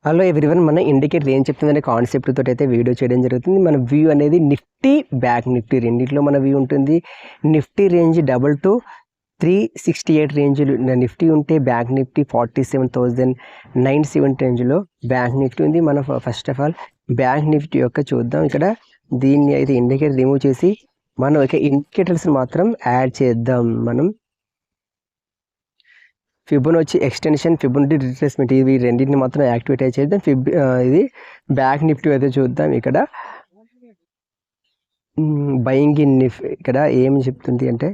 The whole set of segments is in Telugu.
హలో ఎవ్రీవన్, మన ఇండికేటర్ ఏం చెప్తుందనే కాన్సెప్ట్ తోటి అయితే వీడియో చేయడం జరుగుతుంది. మన వ్యూ అనేది నిఫ్టీ బ్యాంక్ నిఫ్టీ రెండిట్లో మన వ్యూ ఉంటుంది. నిఫ్టీ రేంజ్ 368 రేంజ్ నిఫ్టీ ఉంటే బ్యాంక్ నిఫ్టీ 47,970 రేంజ్లో బ్యాంక్ నిఫ్టీ ఉంది. మనం first of all bank Nifty యొక్క చూద్దాం. ఇక్కడ దీన్ని అయితే ఇండికేటర్ రిమూవ్ చేసి మనం ఇక ఇండికేటర్స్ మాత్రం యాడ్ చేద్దాం. మనం ఫిబొనాచి ఎక్స్టెన్షన్, ఫిబొనాచి రిట్రేస్మెంట్ ఇవి రెండింటిని మాత్రం యాక్టివేట్ చేద్దాం. ఇది బ్యాక్ నిఫ్టీ అయితే చూద్దాం. ఇక్కడ బయింగ్ ఇన్ ఇక్కడ ఏం చెప్తుంది అంటే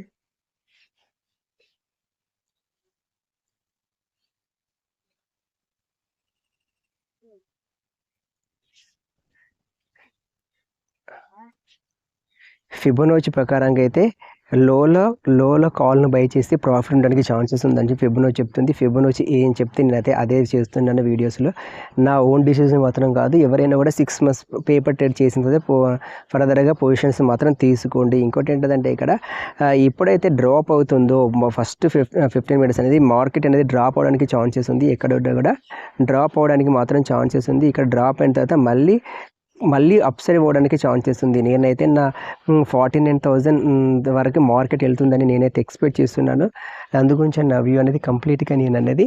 ఫిబొనాచి ప్రకారంగా అయితే లోలో కాల్ను బై చేసి ప్రాఫిట్ ఉండడానికి ఛాన్సెస్ ఉందని చెప్పి ఫిబొనాచి చెప్తుంది. ఫిబొనాచి ఏం చెప్తే నేనైతే అదే చేస్తున్నాను వీడియోస్లో. నా ఓన్ డిసిజన్ మాత్రం కాదు. ఎవరైనా కూడా 6 months పేపర్ ట్రేడ్ చేసిన తర్వాత ఫర్దర్గా పొజిషన్స్ మాత్రం తీసుకోండి. ఇంకోటి ఏంటంటే ఇక్కడ ఎప్పుడైతే డ్రాప్ అవుతుందో ఫస్ట్ 15 minutes అనేది మార్కెట్ అనేది డ్రాప్ అవడానికి ఛాన్సెస్ ఉంది. ఎక్కడ కూడా డ్రాప్ అవడానికి మాత్రం ఛాన్సెస్ ఉంది. ఇక్కడ డ్రాప్ అయిన తర్వాత మళ్ళీ అప్సైడ్ పోవడానికి ఛాన్సెస్ ఉంది. నేనైతే నా 49,000 వరకు మార్కెట్ వెళ్తుందని నేనైతే ఎక్స్పెక్ట్ చేస్తున్నాను. అందుగురించి నా వ్యూ అనేది కంప్లీట్గా నేను అనేది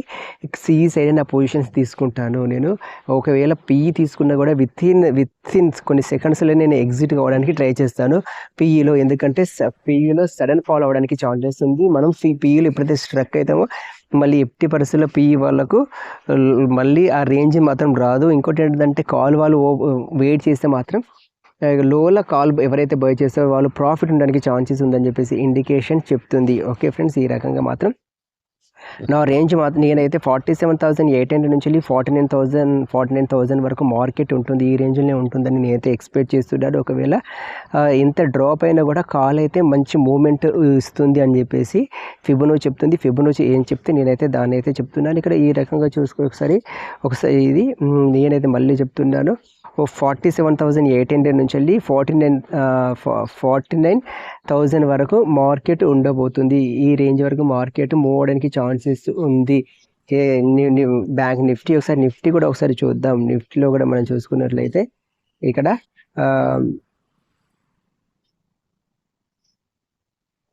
సిఈ సైడ్ నా పొజిషన్స్ తీసుకుంటాను. నేను ఒకవేళ పిఈ తీసుకున్నా కూడా విత్ ఇన్ కొన్ని సెకండ్స్లో నేను ఎగ్జిట్ కావడానికి ట్రై చేస్తాను పిఈలో. ఎందుకంటే పిఈలో సడన్ ఫాల్ అవ్వడానికి ఛాన్సెస్ ఉంది. మనం పిఈలో ఎప్పుడైతే స్ట్రక్ అవుతామో మళ్ళీ ఎట్టి పరిస్థితుల్లో పిఈ వాళ్ళకు మళ్ళీ ఆ రేంజ్ మాత్రం రాదు. ఇంకోటి ఏంటంటే కాల్ వాళ్ళు వెయిట్ చేస్తే మాత్రం లోల కాల్ ఎవరైతే బై చేస్తారో వాళ్ళు ప్రాఫిట్ ఉండడానికి ఛాన్సెస్ ఉందని చెప్పేసి ఇండికేషన్ చెప్తుంది. ఓకే ఫ్రెండ్స్, ఈ రకంగా మాత్రం నా రేంజ్ మాత్రం నేనైతే 47,800 నుంచి 49,000 వరకు మార్కెట్ ఉంటుంది. ఈ రేంజ్లోనే ఉంటుందని నేనైతే ఎక్స్పెక్ట్ చేస్తున్నాను. ఒకవేళ ఇంత డ్రాప్ అయినా కూడా కాల్ అయితే మంచి మూమెంట్ ఇస్తుంది అని చెప్పేసి ఫిబొనాచి చెప్తుంది. ఫిబొనాచి ఏం చెప్తే నేనైతే దాన్ని అయితే చెప్తున్నాను. ఇక్కడ ఈ రకంగా చూసుకుని ఒకసారి ఇది నేనైతే మళ్ళీ చెప్తున్నాను. 47,800 నుంచి వెళ్ళి 49,000 వరకు మార్కెట్ ఉండబోతుంది. ఈ రేంజ్ వరకు మార్కెట్ మూవ్ అవడానికి ఛాన్సెస్ ఉంది. బ్యాంక్ నిఫ్టీ ఒకసారి నిఫ్టీ కూడా ఒకసారి చూద్దాం. నిఫ్టీలో కూడా మనం చూసుకున్నట్లయితే ఇక్కడ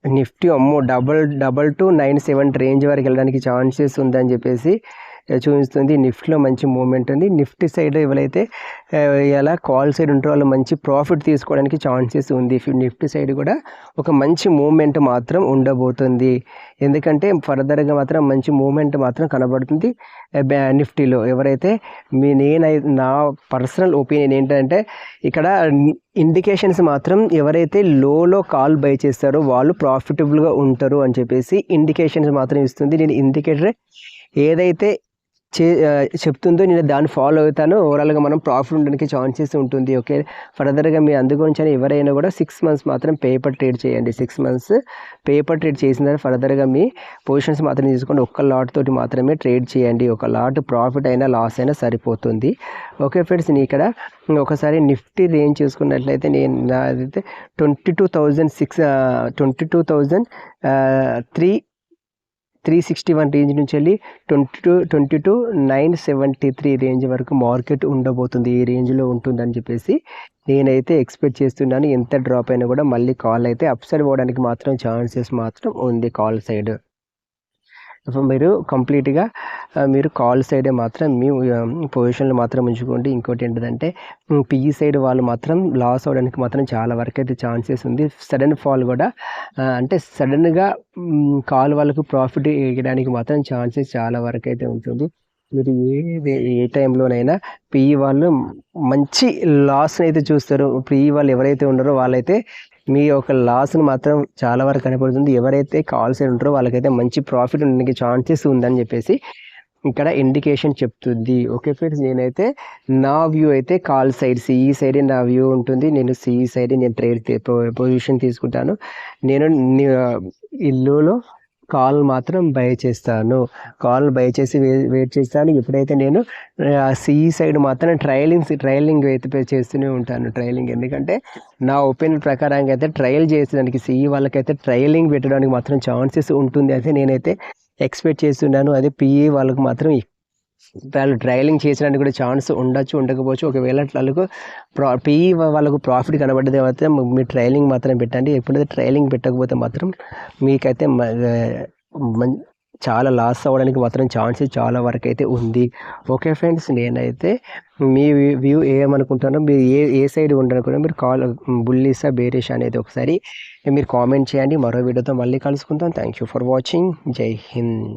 నిఫ్టీ 2,297 రేంజ్ వరకు వెళ్ళడానికి ఛాన్సెస్ ఉందని చెప్పేసి చూపిస్తుంది. నిఫ్టీలో మంచి మూమెంట్ ఉంది. నిఫ్టీ సైడ్ ఎవరైతే ఎలా కాల్ సైడ్ ఉంటారో వాళ్ళు మంచి ప్రాఫిట్ తీసుకోవడానికి ఛాన్సెస్ ఉంది. నిఫ్టీ సైడ్ కూడా ఒక మంచి మూమెంట్ మాత్రం ఉండబోతుంది. ఎందుకంటే ఫర్దర్గా మాత్రం మంచి మూమెంట్ మాత్రం కనబడుతుంది నిఫ్టీలో. ఎవరైతే నా పర్సనల్ ఒపీనియన్ ఏంటంటే ఇక్కడ ఇండికేషన్స్ మాత్రం ఎవరైతే లోలో కాల్ బై చేస్తారో వాళ్ళు ప్రాఫిటబుల్గా ఉంటారు అని చెప్పేసి ఇండికేషన్స్ మాత్రం ఇస్తుంది. నేను ఇండికేటర్ ఏదైతే చెప్తుందో నేను దాన్ని ఫాలో అవుతాను. ఓవరాల్గా మనం ప్రాఫిట్ ఉండడానికి ఛాన్సెస్ ఉంటుంది. ఓకే, ఫర్దర్గా మీ అందుగురించి ఎవరైనా కూడా 6 months మాత్రం పేపర్ ట్రేడ్ చేయండి. 6 months పేపర్ ట్రేడ్ చేసిన తర్వాత ఫర్దర్గా మీ పొజిషన్స్ మాత్రం తీసుకోండి. ఒక్క లాట్ తోటి మాత్రమే ట్రేడ్ చేయండి. ఒక లాట్ ప్రాఫిట్ అయినా లాస్ అయినా సరిపోతుంది. ఓకే ఫ్రెండ్స్, నేను ఇక్కడ ఒకసారి నిఫ్టీ రేంజ్ చూసుకున్నట్లయితే నేను నాదైతే 22,361 రేంజ్ నుంచి వెళ్ళి 22,973 రేంజ్ వరకు మార్కెట్ ఉండబోతుంది. ఈ రేంజ్లో ఉంటుందని చెప్పేసి నేనైతే ఎక్స్పెక్ట్ చేస్తున్నాను. ఎంత డ్రాప్ అయినా కూడా మళ్ళీ కాల్ అయితే అప్సైడ్ పోవడానికి మాత్రం ఛాన్సెస్ మాత్రం ఉంది కాల్ సైడ్. మీరు కంప్లీట్గా మీరు కాల్ సైడే మాత్రం మీ పొజిషన్లు మాత్రం ఉంచుకోండి. ఇంకోటి ఏంటంటే పిఈ సైడ్ వాళ్ళు మాత్రం లాస్ అవ్వడానికి మాత్రం చాలా వరకు అయితే ఛాన్సెస్ ఉంది. సడన్ ఫాల్ కూడా అంటే సడన్గా కాల్ వాళ్ళకు ప్రాఫిట్ వేయడానికి మాత్రం ఛాన్సెస్ చాలా వరకు అయితే ఉంటుంది. మీరు ఏ టైంలోనైనా పిఈ వాళ్ళు మంచి లాస్ని అయితే చూస్తారు. పిఈ వాళ్ళు ఎవరైతే ఉన్నారో వాళ్ళైతే మీ యొక్క లాస్ని మాత్రం చాలా వరకు కనపడుతుంది. ఎవరైతే కాల్ సైడ్ ఉంటారో వాళ్ళకైతే మంచి ప్రాఫిట్ ఉండడానికి ఛాన్సెస్ ఉందని చెప్పేసి ఇక్కడ ఇండికేషన్ చెప్తుంది. ఓకే ఫ్రెండ్స్, నేనైతే నా వ్యూ అయితే కాల్ సైడ్ సిఈ సైడే నా వ్యూ ఉంటుంది. నేను సిఈ సైడే నేను ట్రేడ్ పొజిషన్ తీసుకుంటాను. నేను ఇల్లులో కాల్ మాత్రం బై చేస్తాను. కాల్ బై చేసి వెయిట్ చేస్తాను. ఎప్పుడైతే నేను సిఈ సైడ్ మాత్రం ట్రయలింగ్ అయితే చేస్తూనే ఉంటాను. ట్రయలింగ్ ఎందుకంటే నా ఒపీనియన్ ప్రకారంగా అయితే ట్రయల్ చేసేదానికి సిఈ వాళ్ళకైతే ట్రయలింగ్ పెట్టడానికి మాత్రం ఛాన్సెస్ ఉంటుంది అయితే నేనైతే ఎక్స్పెక్ట్ చేస్తున్నాను. అదే పిఈ వాళ్ళకు మాత్రం వాళ్ళు ట్రయలింగ్ చేసడానికి కూడా ఛాన్స్ ఉండొచ్చు, ఉండకపోవచ్చు. ఒకవేళ వాళ్ళకు వాళ్ళకు ప్రాఫిట్ కనబడ్డది అయితే మీరు ట్రయలింగ్ మాత్రం పెట్టండి. ఎప్పుడైతే ట్రయలింగ్ పెట్టకపోతే మాత్రం మీకైతే చాలా లాస్ అవ్వడానికి మాత్రం ఛాన్సెస్ చాలా వరకు అయితే ఉంది. ఓకే ఫ్రెండ్స్, నేనైతే మీ వ్యూ ఏమనుకుంటున్నారో, మీరు ఏ సైడ్ ఉండనుకున్నా మీరు బుల్లిసా బేరిష్ అనేది ఒకసారి మీరు కామెంట్ చేయండి. మరో వీడియోతో మళ్ళీ కలుసుకుంటాం. Thank you for watching. Jai Hind.